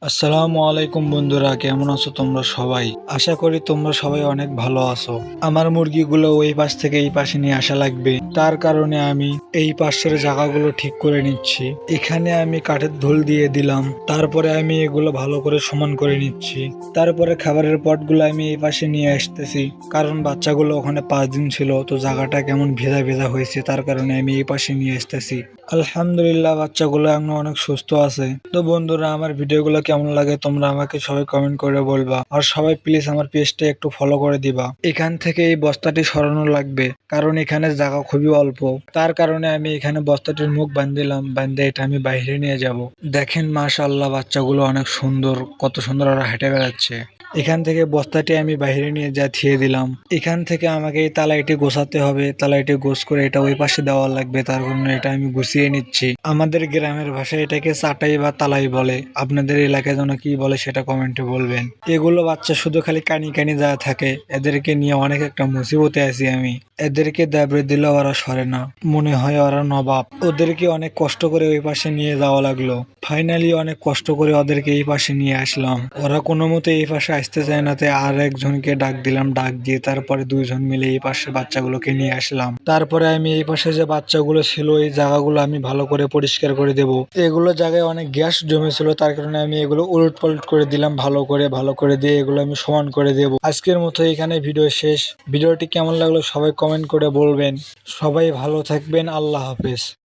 আসসালামু আলাইকুম বন্ধুরা, কেমন আছো তোমরা সবাই? আশা করি তোমরা সবাই অনেক ভালো আছো। আমার মুরগিগুলো ওই পাশ থেকে এই পাশে নিয়ে আসা লাগবে, তার কারণে আমি এই পাশের জায়গাগুলো ঠিক করে নিচ্ছি। এখানে আমি কাঠের ঢোল দিয়ে দিলাম, তারপরে আমি এগুলো ভালো করে সমান করে নিচ্ছি। তারপরে খাবারের পটগুলো আমি এই পাশে নিয়ে আসতেছি, কারণ বাচ্চাগুলো ওখানে 5 দিন ছিল, তো জায়গাটা কেমন ভেজা ভেজা হয়েছে, তার কারণে আমি এই পাশে নিয়ে আসতেছি। আলহামদুলিল্লাহ, বাচ্চাগুলো এখন অনেক সুস্থ আছে। তো বন্ধুরা, আমার ভিডিওগুলো কেমন লাগে তোমরা আমাকে সবাই কমেন্ট করে বলবা, আর সবাই প্লিজ আমার পেজটা একটু ফলো করে দিবা। এখান থেকে এই বস্তাটি সরানো লাগবে, কারণ এখানে জায়গা খুবই অল্প, তার কারণে আমি এখানে বস্তাটির মুখ বান্ধিলাম, বান্ধে এটা আমি বাইরে নিয়ে যাব। দেখেন মাশাআল্লাহ, বাচ্চাগুলো অনেক সুন্দর, কত সুন্দর ওরা হেঁটে বেড়াচ্ছে। এখান থেকে বস্তাটি আমি বাইরে নিয়ে যা থিয়ে দিলাম। এখান থেকে আমাকে এই তালাইটি গোছাতে হবে, তালাইটি গোছ করে এটা ওই পাশে দেওয়া লাগবে, তার জন্য এটা আমি গুছিয়ে নিচ্ছি। আমাদের গ্রামের ভাষায় এটাকে চাটাই বা তালাই বলে, আপনাদের এলাকায় যেন কি বলে সেটা কমেন্টে বলবেন। এগুলো বাচ্চা শুধু খালি কানি কানি যা থাকে, এদেরকে নিয়ে অনেক একটা মুসিবতে আছি আমি। এদেরকে দাবড়ে দিলে ওরা সরে না, মনে হয় ওরা নবাব। ওদেরকে অনেক কষ্ট করে ওই পাশে নিয়ে যাওয়া লাগলো। ফাইনালি অনেক কষ্ট করে ওদেরকে এই পাশে নিয়ে আসলাম। ওরা কোনো মতে এই পাশে আসতে চায় না, তাই আর একজনকে ডাক দিলাম, ডাক দিয়ে তারপরে 2 জন মিলে এই পাশে বাচ্চাগুলোকে নিয়ে আসলাম। তারপরে আমি এই পাশে যে বাচ্চাগুলো ছিল এই জায়গাগুলো আমি ভালো করে পরিষ্কার করে দেব। এগুলো জায়গায় অনেক গ্যাস জমেছিল, তার কারণে আমি এগুলো উলট পালট করে দিলাম, ভালো করে দিয়ে এগুলো আমি সমান করে দেব। আজকের মতো এখানে ভিডিও শেষ। ভিডিওটি কেমন লাগলো সবাই কমেন্ট করে বলবেন। সবাই ভালো থাকবেন, আল্লাহ হাফেজ।